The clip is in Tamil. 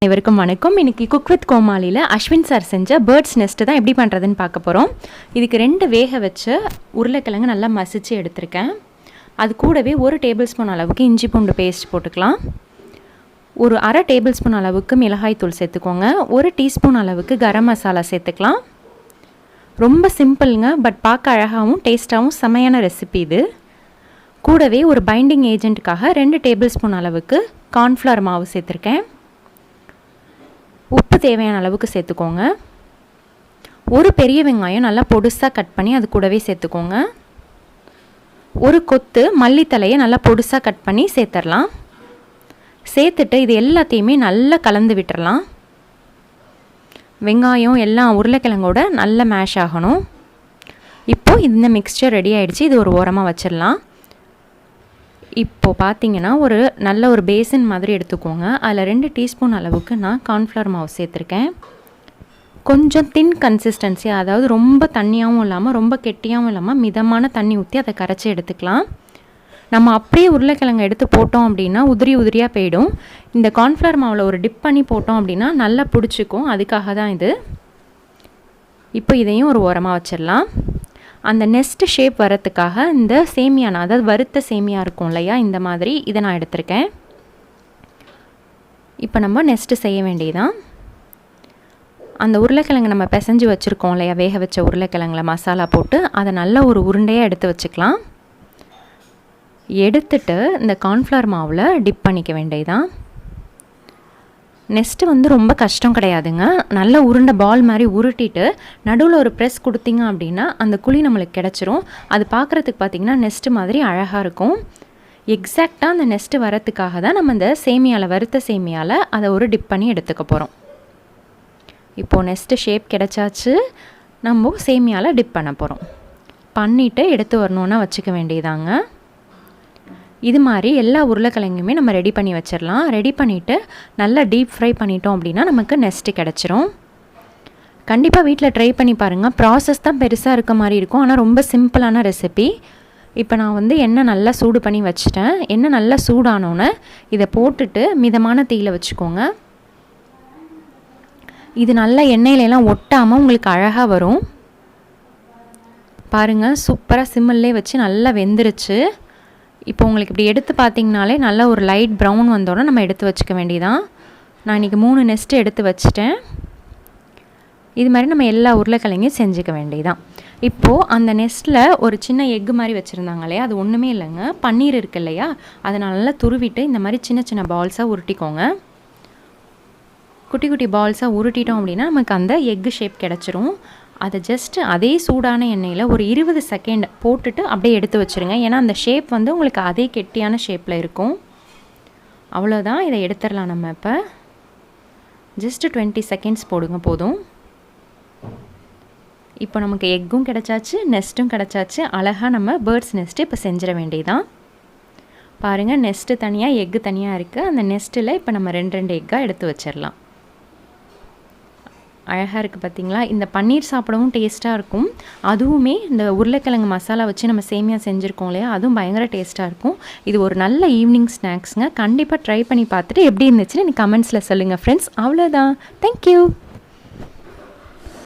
அனைவருக்கும் வணக்கம். இன்னைக்கு குக் வித் கோமாலியில் அஸ்வின் சார் செஞ்ச பேர்ட்ஸ் நெஸ்ட்டு தான் எப்படி பண்ணுறதுன்னு பார்க்க போகிறோம். இதுக்கு 2 வேக வச்ச உருளைக்கிழங்கு நல்லா மசிச்சு எடுத்திருக்கேன். அது கூடவே 1 டேபிள் ஸ்பூன் அளவுக்கு இஞ்சி பூண்டு பேஸ்ட் போட்டுக்கலாம். ஒரு அரை டேபிள் ஸ்பூன் அளவுக்கு மிளகாய் தூள் சேர்த்துக்கோங்க. 1 டீஸ்பூன் அளவுக்கு கரம் மசாலா சேர்த்துக்கலாம். ரொம்ப சிம்பிளுங்க, பட் பார்க்க அழகாகவும் டேஸ்ட்டாகவும் செமையான ரெசிபி இது. கூடவே ஒரு பைண்டிங் ஏஜென்ட்டுக்காக 2 டேபிள் ஸ்பூன் அளவுக்கு கார்ன்ஃப்ளவர் மாவு சேர்த்துருக்கேன். உப்பு தேவையான அளவுக்கு சேர்த்துக்கோங்க. ஒரு பெரிய வெங்காயம் நல்லா பொடுசாக கட் பண்ணி அது கூடவே சேர்த்துக்கோங்க. ஒரு கொத்து மல்லித்தலையை நல்லா பொடுசாக கட் பண்ணி சேர்த்துடலாம். சேர்த்துட்டு இது எல்லாத்தையுமே நல்லா கலந்து விட்டுறலாம். வெங்காயம் எல்லாம் உருளைக்கிழங்கோட நல்லா மேஷ் ஆகணும். இப்போது இந்த மிக்ஸ்சர் ரெடி ஆகிடுச்சு. இது ஒரு ஓரமாக வச்சிடலாம். இப்போது பார்த்தீங்கன்னா நல்ல ஒரு பேசின் மாதிரி எடுத்துக்கோங்க. அதில் 2 டீஸ்பூன் அளவுக்கு நான் கார்ன்ஃப்ளவர் மாவு சேர்த்துருக்கேன். கொஞ்சம் தின் கன்சிஸ்டன்சி, அதாவது ரொம்ப தண்ணியாகவும் இல்லாமல் ரொம்ப கெட்டியாகவும் இல்லாமல் மிதமான தண்ணி ஊற்றி அதை கரைச்சி எடுத்துக்கலாம். நம்ம அப்படியே உருளைக்கிழங்கு எடுத்து போட்டோம் அப்படின்னா உதிரியாக போயிடும். இந்த கார்ன்ஃப்ளவர் மாவில் ஒரு டிப் பண்ணி போட்டோம் அப்படின்னா நல்லா பிடிச்சிக்கும். அதுக்காக தான் இது. இப்போ இதையும் ஒரு ஓரமாக வச்சிடலாம். அந்த நெஸ்ட் ஷேப் வரத்துக்காக இந்த சேமியானா, அதாவது வறுத்த சேமியா இருக்கும் இல்லையா, இந்த மாதிரி இதை நான் எடுத்திருக்கேன். இப்போ நம்ம நெஸ்ட்டு செய்ய வேண்டியதான். அந்த உருளைக்கிழங்கு நம்ம பிசைஞ்சு வச்சுருக்கோம் இல்லையா, வேக வச்ச உருளைக்கிழங்குல மசாலா போட்டு அதை நல்லா ஒரு உருண்டையாக எடுத்து வச்சுக்கலாம். எடுத்துட்டு இந்த கார்ன்ஃப்ளவர் மாவில் டிப் பண்ணிக்க வேண்டியதான். நெஸ்ட்டு ரொம்ப கஷ்டம் கிடையாதுங்க. நல்ல உருண்டை பால் மாதிரி உருட்டிட்டு நடுவில் ஒரு ப்ரெஸ் கொடுத்தீங்க அப்படின்னா அந்த குழி நம்மளுக்கு கிடச்சிரும். அது பார்க்குறதுக்கு பார்த்திங்கன்னா நெஸ்ட்டு மாதிரி அழகாக இருக்கும். எக்ஸாக்டாக அந்த நெஸ்ட்டு வரத்துக்காக தான் நம்ம இந்த சேமியாவில், வறுத்த சேமியாவில் அதை ஒரு டிப் பண்ணி எடுத்துக்க போகிறோம். இப்போது நெஸ்ட்டு ஷேப் கிடச்சாச்சு. நம்ம சேமியாவில் டிப் பண்ண போகிறோம். பண்ணிவிட்டு எடுத்து வரணுன்னா வச்சுக்க வேண்டியதாங்க. இது மாதிரி எல்லா உருளைக்கிழங்குமே நம்ம ரெடி பண்ணி வச்சிடலாம். ரெடி பண்ணிவிட்டு நல்லா டீப் ஃப்ரை பண்ணிட்டோம் அப்படின்னா நமக்கு நெஸ்ட்டு கிடச்சிரும். கண்டிப்பாக வீட்டில் ட்ரை பண்ணி பாருங்கள். ப்ராசஸ் தான் பெருசாக இருக்க மாதிரி இருக்கும், ஆனால் ரொம்ப சிம்பிளான ரெசிபி. இப்போ நான் எண்ணெய் நல்லா சூடு பண்ணி வச்சுட்டேன். எண்ணெய் நல்லா சூடானோன்னே இதை போட்டுட்டு மிதமான தீயில் வச்சுக்கோங்க. இது நல்லா எண்ணெயிலெல்லாம் ஒட்டாமல் உங்களுக்கு அழகாக வரும். பாருங்கள், சூப்பராக சிம்மிலே வச்சு நல்லா வெந்துருச்சு. இப்போ உங்களுக்கு இப்படி எடுத்து பார்த்திங்கனாலே நல்லா ஒரு லைட் ப்ரௌன் வந்தோடனே நம்ம எடுத்து வச்சுக்க வேண்டியதான். நான் இன்றைக்கி 3 நெஸ்ட்டு எடுத்து வச்சுட்டேன். இது மாதிரி நம்ம எல்லா உருளைக்கிழங்கையும் செஞ்சுக்க வேண்டியதான். இப்போது அந்த நெஸ்ட்டில் ஒரு சின்ன எக்கு மாதிரி வச்சுருந்தாங்க இல்லையா, அது ஒன்றுமே இல்லைங்க, பன்னீர் இருக்குது இல்லையா, அதை நல்லா துருவிட்டு இந்த மாதிரி சின்ன சின்ன பால்ஸாக உருட்டிக்கோங்க. குட்டி குட்டி பால்ஸாக உருட்டிட்டோம் அப்படின்னா நமக்கு அந்த எக்கு ஷேப் கிடச்சிரும். அதை ஜஸ்ட்டு அதே சூடான எண்ணெயில் ஒரு 20 செகண்ட் போட்டுட்டு அப்படியே எடுத்து வச்சுருங்க. ஏன்னா அந்த ஷேப் உங்களுக்கு அதே கெட்டியான ஷேப்பில் இருக்கும். அவ்வளோதான், இதை எடுத்துடலாம். நம்ம இப்போ ஜஸ்ட்டு 20 செகண்ட்ஸ் போடுங்க போதும். இப்போ நமக்கு எக்கும் கிடச்சாச்சு, நெஸ்ட்டும் கிடச்சாச்சு. அழகாக நம்ம பேர்ட்ஸ் நெஸ்ட்டு இப்போ செஞ்சிட வேண்டியதான். பாருங்கள், நெஸ்ட்டு தனியாக எக்கு தனியாக இருக்குது. அந்த நெஸ்ட்டில் இப்போ நம்ம 2 எக்காக எடுத்து வச்சிடலாம். அழகாக இருக்குது பார்த்திங்களா. இந்த பன்னீர் சாப்பிடவும் டேஸ்ட்டாக இருக்கும். அதுவுமே இந்த உருளைக்கிழங்கு மசாலா வச்சு நம்ம சேமியா செஞ்சுருக்கோம் இல்லையா, அதுவும் பயங்கர டேஸ்ட்டாக இருக்கும். இது ஒரு நல்ல ஈவினிங் ஸ்நாக்ஸுங்க. கண்டிப்பாக ட்ரை பண்ணி பார்த்துட்டு எப்படி இருந்துச்சுன்னு எனக்கு கமெண்ட்ஸில் சொல்லுங்கள் ஃப்ரெண்ட்ஸ். அவ்வளோதான். தேங்க்யூ.